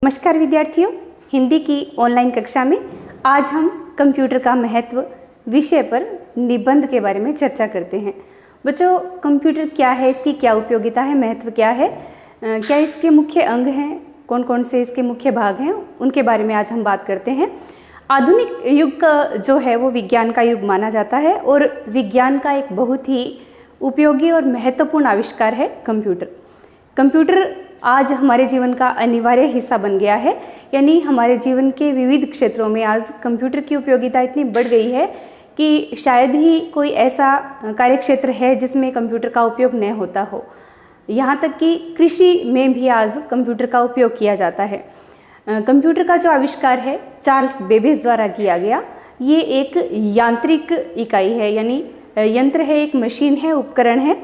नमस्कार विद्यार्थियों, हिंदी की ऑनलाइन कक्षा में आज हम कंप्यूटर का महत्व विषय पर निबंध के बारे में चर्चा करते हैं। बच्चों, कंप्यूटर क्या है, इसकी क्या उपयोगिता है, महत्व क्या है, क्या इसके मुख्य अंग हैं, कौन कौन से इसके मुख्य भाग हैं, उनके बारे में आज हम बात करते हैं। आधुनिक युग का जो है वो विज्ञान का युग माना जाता है और विज्ञान का एक बहुत ही उपयोगी और महत्वपूर्ण आविष्कार है कंप्यूटर। कंप्यूटर आज हमारे जीवन का अनिवार्य हिस्सा बन गया है, यानी हमारे जीवन के विविध क्षेत्रों में आज कंप्यूटर की उपयोगिता इतनी बढ़ गई है कि शायद ही कोई ऐसा कार्यक्षेत्र है जिसमें कंप्यूटर का उपयोग न होता हो। यहाँ तक कि कृषि में भी आज कंप्यूटर का उपयोग किया जाता है। कंप्यूटर का जो आविष्कार है चार्ल्स बेबेज द्वारा किया गया, ये एक यांत्रिक इकाई है, यानी यंत्र है, एक मशीन है, उपकरण है।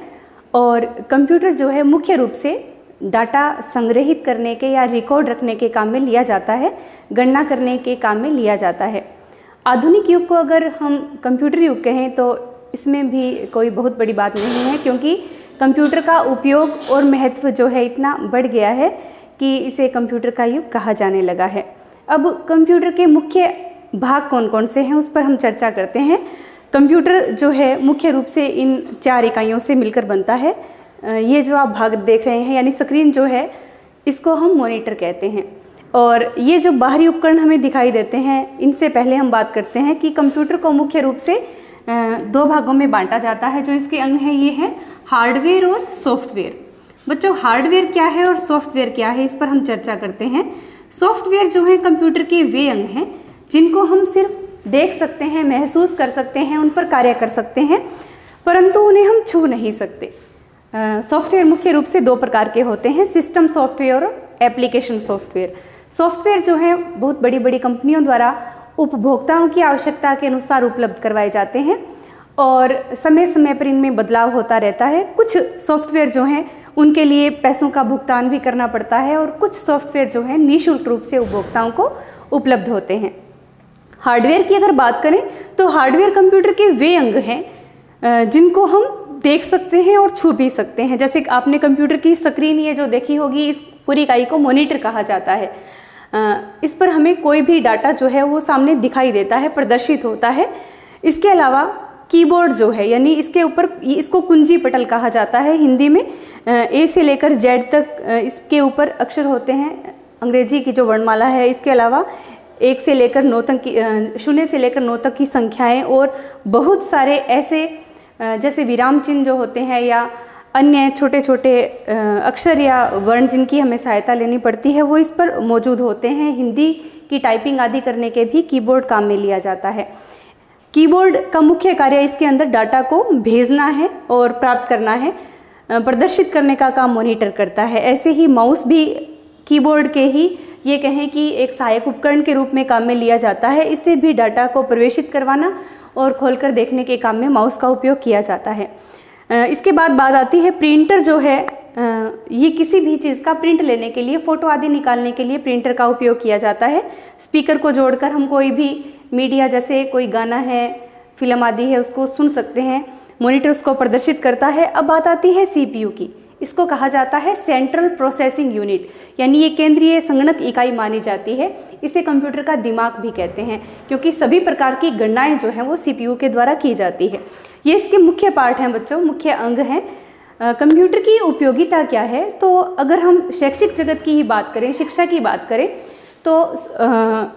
और कंप्यूटर जो है मुख्य रूप से डाटा संग्रहित करने के या रिकॉर्ड रखने के काम में लिया जाता है, गणना करने के काम में लिया जाता है। आधुनिक युग को अगर हम कंप्यूटर युग कहें तो इसमें भी कोई बहुत बड़ी बात नहीं है, क्योंकि कंप्यूटर का उपयोग और महत्व जो है इतना बढ़ गया है कि इसे कंप्यूटर का युग कहा जाने लगा है। अब कंप्यूटर के मुख्य भाग कौन कौन से हैं उस पर हम चर्चा करते हैं। कंप्यूटर जो है मुख्य रूप से इन 4 इकाइयों से मिलकर बनता है। ये जो आप भाग देख रहे हैं यानी स्क्रीन जो है, इसको हम मॉनिटर कहते हैं। और ये जो बाहरी उपकरण हमें दिखाई देते हैं, इनसे पहले हम बात करते हैं कि कंप्यूटर को मुख्य रूप से 2 भागों में बांटा जाता है। जो इसके अंग हैं ये हैं हार्डवेयर और सॉफ्टवेयर। बच्चों, हार्डवेयर क्या है और सॉफ्टवेयर क्या है, इस पर हम चर्चा करते हैं। सॉफ्टवेयर जो है कंप्यूटर के वे अंग हैं जिनको हम सिर्फ देख सकते हैं, महसूस कर सकते हैं, उन पर कार्य कर सकते हैं, परंतु उन्हें हम छू नहीं सकते। सॉफ्टवेयर मुख्य रूप से 2 प्रकार के होते हैं, सिस्टम सॉफ्टवेयर और एप्लीकेशन सॉफ्टवेयर। सॉफ्टवेयर जो है बहुत बड़ी बड़ी कंपनियों द्वारा उपभोक्ताओं की आवश्यकता के अनुसार उपलब्ध करवाए जाते हैं और समय समय पर इनमें बदलाव होता रहता है। कुछ सॉफ्टवेयर जो हैं उनके लिए पैसों का भुगतान भी करना पड़ता है और कुछ सॉफ्टवेयर जो है निःशुल्क रूप से उपभोक्ताओं को उपलब्ध होते हैं। हार्डवेयर की अगर बात करें तो हार्डवेयर कंप्यूटर के वे अंग हैं जिनको हम देख सकते हैं और छू भी सकते हैं। जैसे आपने कंप्यूटर की स्क्रीन ये जो देखी होगी, इस पूरी इकाई को मॉनिटर कहा जाता है। इस पर हमें कोई भी डाटा जो है वो सामने दिखाई देता है, प्रदर्शित होता है। इसके अलावा कीबोर्ड जो है, यानी इसके ऊपर, इसको कुंजी पटल कहा जाता है हिंदी में। ए से लेकर जेड तक इसके ऊपर अक्षर होते हैं, अंग्रेजी की जो वर्णमाला है। इसके अलावा 1 से लेकर 9 तक की, 0 से लेकर 9 तक की संख्याएं और बहुत सारे ऐसे जैसे विराम चिन्ह जो होते हैं या अन्य छोटे छोटे अक्षर या वर्ण जिनकी हमें सहायता लेनी पड़ती है, वो इस पर मौजूद होते हैं। हिंदी की टाइपिंग आदि करने के भी कीबोर्ड काम में लिया जाता है। कीबोर्ड का मुख्य कार्य इसके अंदर डाटा को भेजना है और प्राप्त करना है, प्रदर्शित करने का काम मॉनिटर करता है। ऐसे ही माउस भी कीबोर्ड के ही, ये कहें कि एक सहायक उपकरण के रूप में काम में लिया जाता है। इससे भी डाटा को प्रवेशित करवाना और खोलकर देखने के काम में माउस का उपयोग किया जाता है। इसके बाद बात आती है प्रिंटर जो है, ये किसी भी चीज़ का प्रिंट लेने के लिए, फ़ोटो आदि निकालने के लिए प्रिंटर का उपयोग किया जाता है। स्पीकर को जोड़कर हम कोई भी मीडिया, जैसे कोई गाना है, फिल्म आदि है, उसको सुन सकते हैं। मॉनिटर उसको प्रदर्शित करता है। अब बात आती है CPU की। इसको कहा जाता है सेंट्रल प्रोसेसिंग यूनिट, यानी ये केंद्रीय संगणक इकाई मानी जाती है। इसे कंप्यूटर का दिमाग भी कहते हैं, क्योंकि सभी प्रकार की गणनाएं जो हैं वो CPU के द्वारा की जाती है। ये इसके मुख्य पार्ट हैं बच्चों, मुख्य अंग हैं। कंप्यूटर की उपयोगिता क्या है, तो अगर हम शैक्षिक जगत की ही बात करें, शिक्षा की बात करें, तो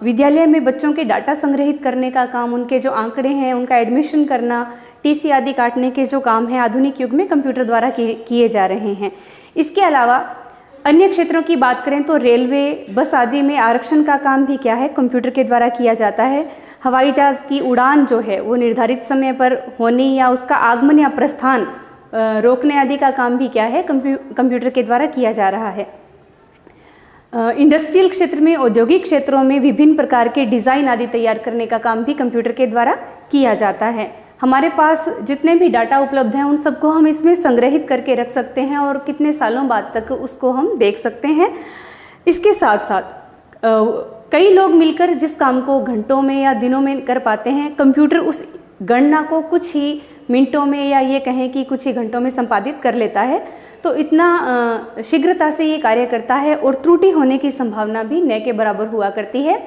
विद्यालय में बच्चों के डाटा संग्रहित करने का काम, उनके जो आंकड़े हैं उनका एडमिशन करना, TC आदि काटने के जो काम है आधुनिक युग में कंप्यूटर द्वारा किए जा रहे हैं। इसके अलावा अन्य क्षेत्रों की बात करें तो रेलवे, बस आदि में आरक्षण का काम भी क्या है, कंप्यूटर के द्वारा किया जाता है। हवाई जहाज की उड़ान जो है वो निर्धारित समय पर होनी या उसका आगमन या प्रस्थान रोकने आदि का काम भी क्या है, कंप्यूटर के द्वारा किया जा रहा है। इंडस्ट्रियल क्षेत्र में, औद्योगिक क्षेत्रों में विभिन्न प्रकार के डिज़ाइन आदि तैयार करने का काम भी कंप्यूटर के द्वारा किया जाता है। हमारे पास जितने भी डाटा उपलब्ध हैं उन सबको हम इसमें संग्रहित करके रख सकते हैं और कितने सालों बाद तक उसको हम देख सकते हैं। इसके साथ साथ कई लोग मिलकर जिस काम को घंटों में या दिनों में कर पाते हैं, कंप्यूटर उस गणना को कुछ ही मिनटों में या ये कहें कि कुछ ही घंटों में संपादित कर लेता है। तो इतना शीघ्रता से ये कार्य करता है और त्रुटि होने की संभावना भी न के बराबर हुआ करती है।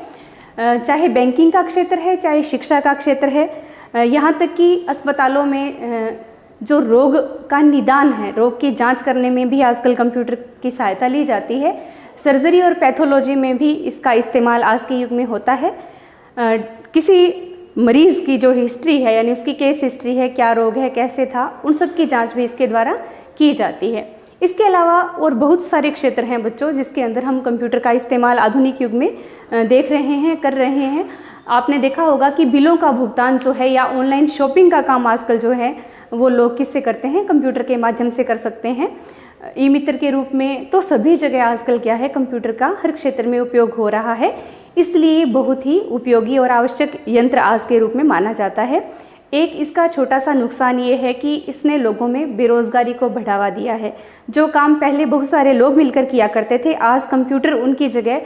चाहे बैंकिंग का क्षेत्र है, चाहे शिक्षा का क्षेत्र है, यहाँ तक कि अस्पतालों में जो रोग का निदान है, रोग की जांच करने में भी आजकल कंप्यूटर की सहायता ली जाती है। सर्जरी और पैथोलॉजी में भी इसका इस्तेमाल आज के युग में होता है। किसी मरीज़ की जो हिस्ट्री है, यानी उसकी केस हिस्ट्री है, क्या रोग है, कैसे था, उन सब की जांच भी इसके द्वारा की जाती है। इसके अलावा और बहुत सारे क्षेत्र हैं बच्चों, जिसके अंदर हम कंप्यूटर का इस्तेमाल आधुनिक युग में देख रहे हैं, कर रहे हैं। आपने देखा होगा कि बिलों का भुगतान जो है या ऑनलाइन शॉपिंग का काम आजकल जो है वो लोग किससे करते हैं, कंप्यूटर के माध्यम से कर सकते हैं। ई मित्र के रूप में तो सभी जगह आजकल क्या है, कंप्यूटर का हर क्षेत्र में उपयोग हो रहा है, इसलिए बहुत ही उपयोगी और आवश्यक यंत्र आज के रूप में माना जाता है। एक इसका छोटा सा नुकसान ये है कि इसने लोगों में बेरोजगारी को बढ़ावा दिया है। जो काम पहले बहुत सारे लोग मिलकर किया करते थे, आज कंप्यूटर उनकी जगह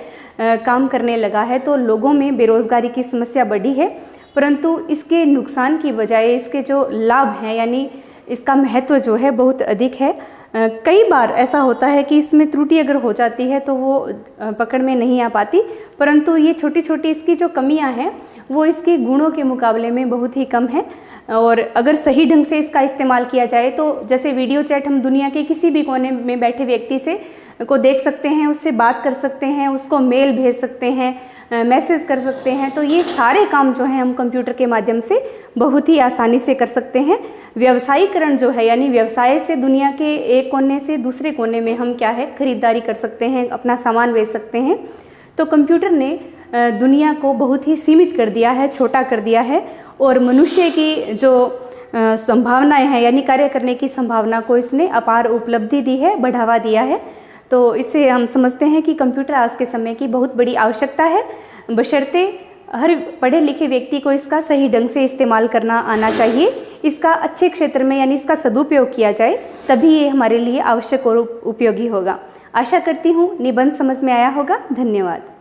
काम करने लगा है, तो लोगों में बेरोजगारी की समस्या बढ़ी है। परंतु इसके नुकसान की बजाय इसके जो लाभ हैं, यानी इसका महत्व जो है बहुत अधिक है। कई बार ऐसा होता है कि इसमें त्रुटि अगर हो जाती है तो वो पकड़ में नहीं आ पाती, परंतु ये छोटी छोटी इसकी जो कमियां हैं वो इसके गुणों के मुकाबले में बहुत ही कम है। और अगर सही ढंग से इसका इस्तेमाल किया जाए तो जैसे वीडियो चैट, हम दुनिया के किसी भी कोने में बैठे व्यक्ति से को देख सकते हैं, उससे बात कर सकते हैं, उसको मेल भेज सकते हैं, मैसेज कर सकते हैं। तो ये सारे काम जो हैं हम कंप्यूटर के माध्यम से बहुत ही आसानी से कर सकते हैं। व्यवसायीकरण जो है, यानी व्यवसाय से दुनिया के एक कोने से दूसरे कोने में हम क्या है खरीदारी कर सकते हैं, अपना सामान बेच सकते हैं। तो कंप्यूटर ने दुनिया को बहुत ही सीमित कर दिया है, छोटा कर दिया है, और मनुष्य की जो संभावनाएं हैं, यानी कार्य करने की संभावना को इसने अपार उपलब्धि दी है, बढ़ावा दिया है। तो इससे हम समझते हैं कि कंप्यूटर आज के समय की बहुत बड़ी आवश्यकता है, बशर्ते हर पढ़े लिखे व्यक्ति को इसका सही ढंग से इस्तेमाल करना आना चाहिए। इसका अच्छे क्षेत्र में, यानी इसका सदुपयोग किया जाए, तभी ये हमारे लिए आवश्यक और उपयोगी होगा। आशा करती हूँ निबंध समझ में आया होगा। धन्यवाद।